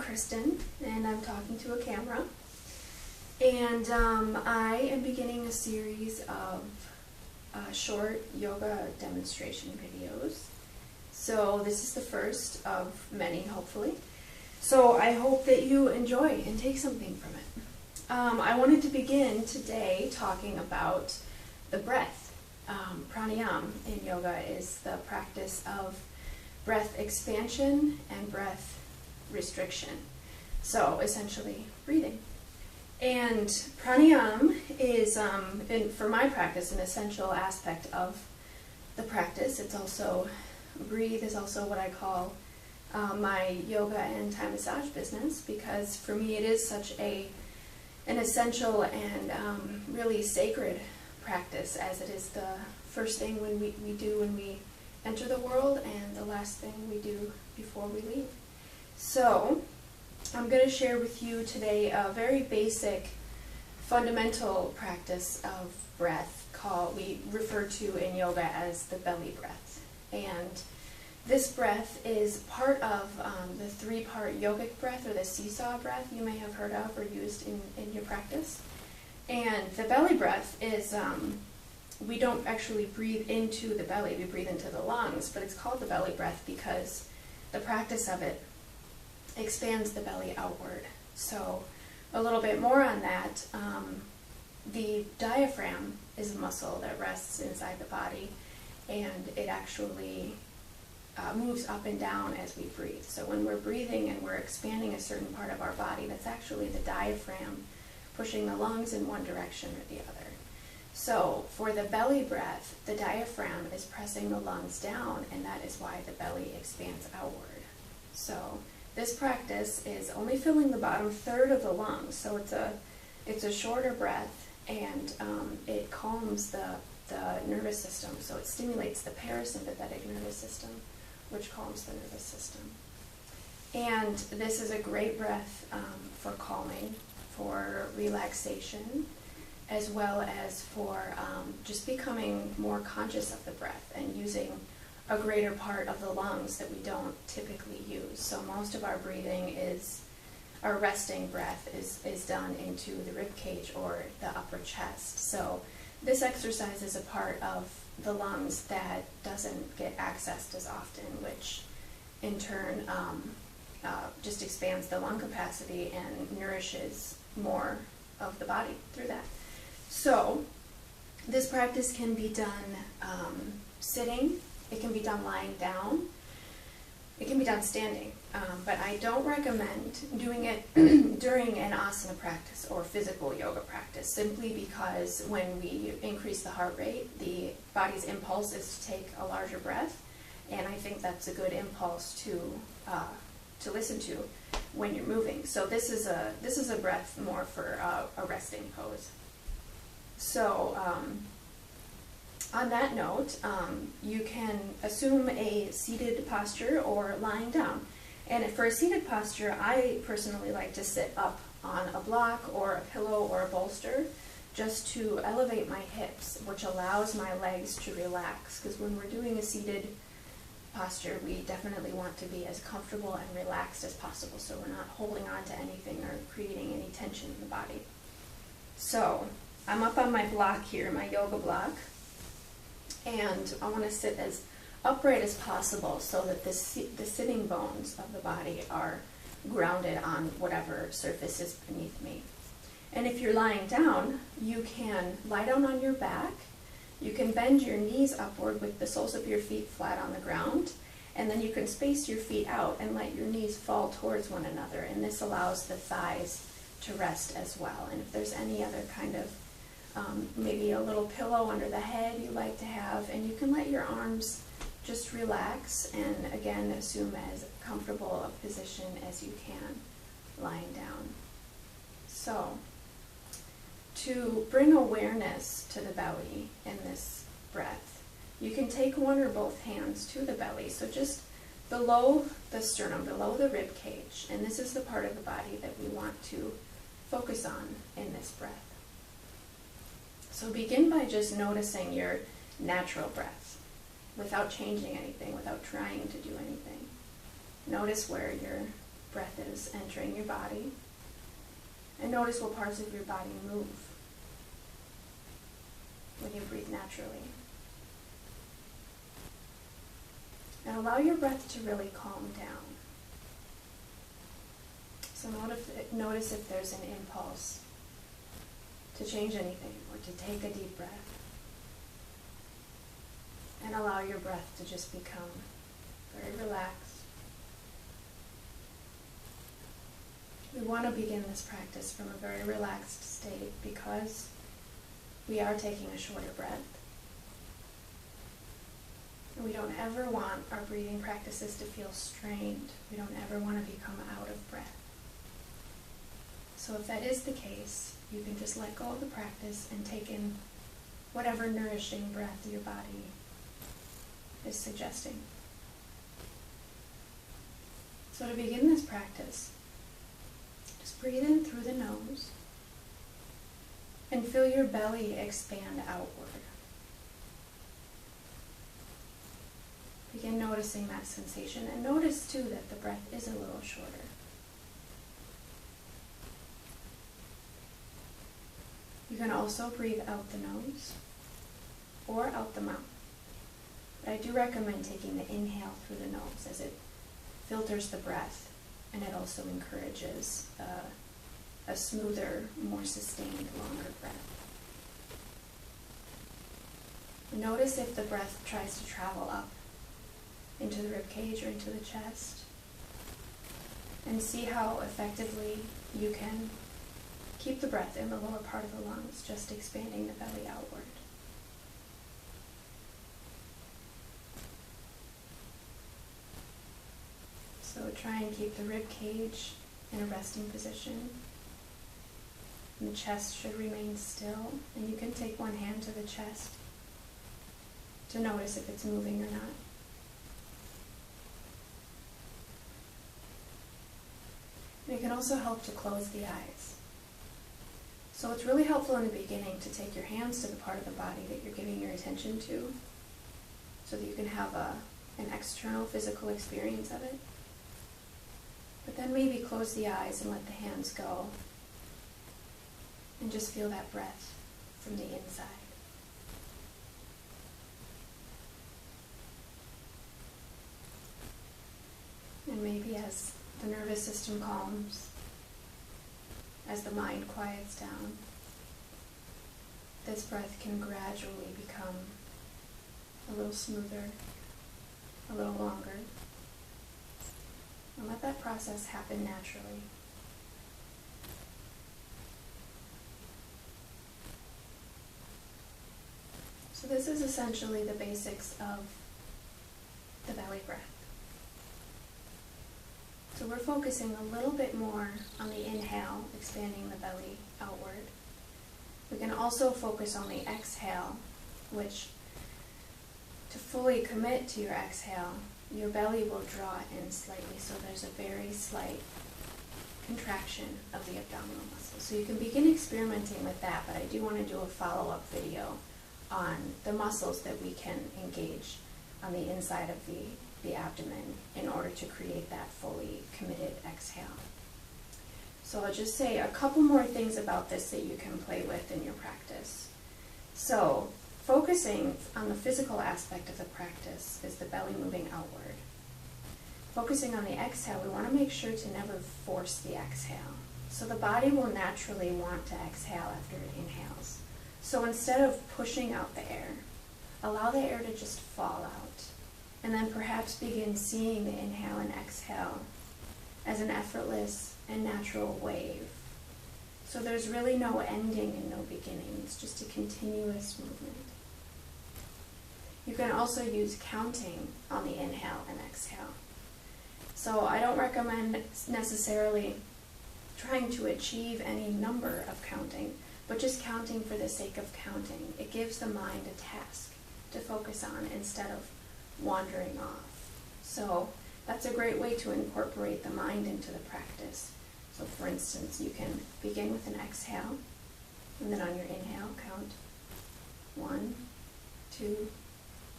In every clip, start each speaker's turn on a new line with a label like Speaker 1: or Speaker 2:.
Speaker 1: Kristen, and I'm talking to a camera. And I am beginning a series of short yoga demonstration videos. So this is the first of many, hopefully. So I hope that you enjoy and take something from it. I wanted to begin today talking about the breath. Pranayama in yoga is the practice of breath expansion and breath restriction. So essentially breathing. And pranayama is, for my practice, an essential aspect of the practice. It's also, breathe is also what I call my yoga and Thai massage business, because for me it is such an essential and really sacred practice, as it is the first thing we do when we enter the world and the last thing we do before we leave. So I'm going to share with you today a very basic fundamental practice of breath we refer to in yoga as the belly breath. And this breath is part of the three-part yogic breath, or the seesaw breath you may have heard of or used in your practice. And the belly breath is, we don't actually breathe into the belly, we breathe into the lungs, but it's called the belly breath because the practice of it expands the belly outward. So a little bit more on that, the diaphragm is a muscle that rests inside the body, and it actually moves up and down as we breathe. So when we're breathing and we're expanding a certain part of our body, that's actually the diaphragm pushing the lungs in one direction or the other. So for the belly breath, the diaphragm is pressing the lungs down, and that is why the belly expands outward. So this practice is only filling the bottom third of the lungs, so it's a shorter breath, and it calms the nervous system. So it stimulates the parasympathetic nervous system, which calms the nervous system. And this is a great breath for calming, for relaxation, as well as for just becoming more conscious of the breath and using a greater part of the lungs that we don't typically use. So most of our breathing is, our resting breath is done into the rib cage or the upper chest. So this exercise is a part of the lungs that doesn't get accessed as often, which in turn just expands the lung capacity and nourishes more of the body through that. So this practice can be done sitting, it can be done lying down, it can be done standing, but I don't recommend doing it during an asana practice or physical yoga practice, simply because when we increase the heart rate, the body's impulse is to take a larger breath, and I think that's a good impulse to listen to when you're moving. So this is a breath more for a resting pose. So on that note, you can assume a seated posture or lying down. And for a seated posture, I personally like to sit up on a block or a pillow or a bolster, just to elevate my hips, which allows my legs to relax. Because when we're doing a seated posture, we definitely want to be as comfortable and relaxed as possible, so we're not holding on to anything or creating any tension in the body. So I'm up on my block here, my yoga block, and I want to sit as upright as possible so that the sitting bones of the body are grounded on whatever surface is beneath me. And if you're lying down, you can lie down on your back. You can bend your knees upward with the soles of your feet flat on the ground, and then you can space your feet out and let your knees fall towards one another, and this allows the thighs to rest as well. And if there's any other kind of maybe a little pillow under the head you like to have, and you can let your arms just relax and again assume as comfortable a position as you can lying down. So to bring awareness to the belly in this breath, you can take one or both hands to the belly, so just below the sternum, below the rib cage, and this is the part of the body that we want to focus on in this breath. So begin by just noticing your natural breath without changing anything, without trying to do anything. Notice where your breath is entering your body. And notice what parts of your body move when you breathe naturally. And allow your breath to really calm down. So notice if there's an impulse to change anything or to take a deep breath. And allow your breath to just become very relaxed. We want to begin this practice from a very relaxed state because we are taking a shorter breath. And we don't ever want our breathing practices to feel strained. We don't ever want to become out of breath. So if that is the case, you can just let go of the practice and take in whatever nourishing breath your body is suggesting. So to begin this practice, just breathe in through the nose and feel your belly expand outward. Begin noticing that sensation, and notice too that the breath is a little shorter. You can also breathe out the nose or out the mouth. But I do recommend taking the inhale through the nose as it filters the breath, and it also encourages a smoother, more sustained, longer breath. Notice if the breath tries to travel up into the rib cage or into the chest, and see how effectively you can keep the breath in the lower part of the lungs, just expanding the belly outward. So try and keep the rib cage in a resting position. And the chest should remain still, and you can take one hand to the chest to notice if it's moving or not. And it can also help to close the eyes. So it's really helpful in the beginning to take your hands to the part of the body that you're giving your attention to, so that you can have an external physical experience of it. But then maybe close the eyes and let the hands go, and just feel that breath from the inside. And maybe as the nervous system calms, as the mind quiets down, this breath can gradually become a little smoother, a little longer. And let that process happen naturally. So this is essentially the basics of the belly breath. So we're focusing a little bit more on the inhale, expanding the belly outward. We can also focus on the exhale, which, to fully commit to your exhale, your belly will draw in slightly, so there's a very slight contraction of the abdominal muscles. So you can begin experimenting with that, but I do want to do a follow-up video on the muscles that we can engage on the inside of the abdomen in order to create that fully committed exhale. So I'll just say a couple more things about this that you can play with in your practice. So focusing on the physical aspect of the practice is the belly moving outward. Focusing on the exhale, we want to make sure to never force the exhale. So the body will naturally want to exhale after it inhales. So instead of pushing out the air, allow the air to just fall out. And then perhaps begin seeing the inhale and exhale as an effortless and natural wave. So there's really no ending and no beginning. It's just a continuous movement. You can also use counting on the inhale and exhale. So I don't recommend necessarily trying to achieve any number of counting, but just counting for the sake of counting. It gives the mind a task to focus on instead of wandering off. So that's a great way to incorporate the mind into the practice. So for instance, you can begin with an exhale, and then on your inhale, count 1, 2,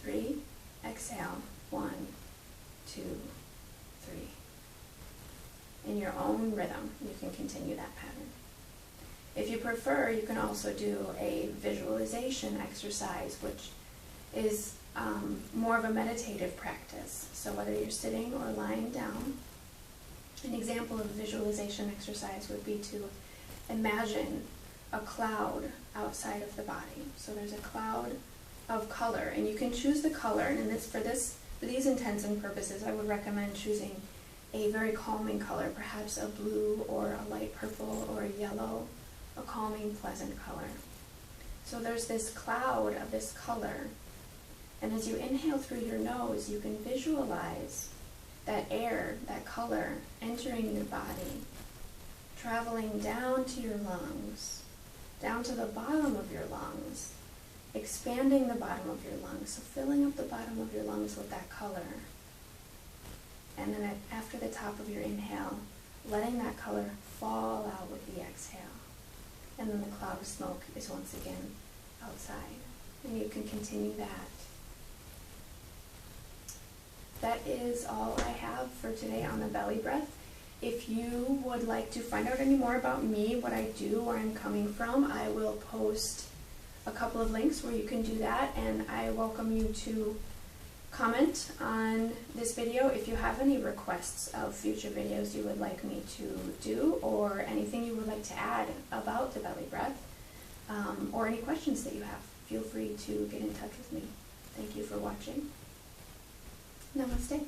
Speaker 1: 3. Exhale, 1, 2, 3. in your own rhythm. You can continue that pattern. If you prefer, you can also do a visualization exercise, which is more of a meditative practice. So whether you're sitting or lying down, an example of a visualization exercise would be to imagine a cloud outside of the body. So there's a cloud of color, and you can choose the color. And for these intents and purposes, I would recommend choosing a very calming color, perhaps a blue or a light purple or a yellow, a calming, pleasant color. So there's this cloud of this color, and as you inhale through your nose, you can visualize that air, that color, entering your body, traveling down to your lungs, down to the bottom of your lungs, expanding the bottom of your lungs, so filling up the bottom of your lungs with that color. And then after the top of your inhale, letting that color fall out with the exhale. And then the cloud of smoke is once again outside. And you can continue that. That is all I have for today on the belly breath. If you would like to find out any more about me, what I do, where I'm coming from, I will post a couple of links where you can do that, and I welcome you to comment on this video if you have any requests of future videos you would like me to do, or anything you would like to add about the belly breath, or any questions that you have. Feel free to get in touch with me. Thank you for watching. Namaste.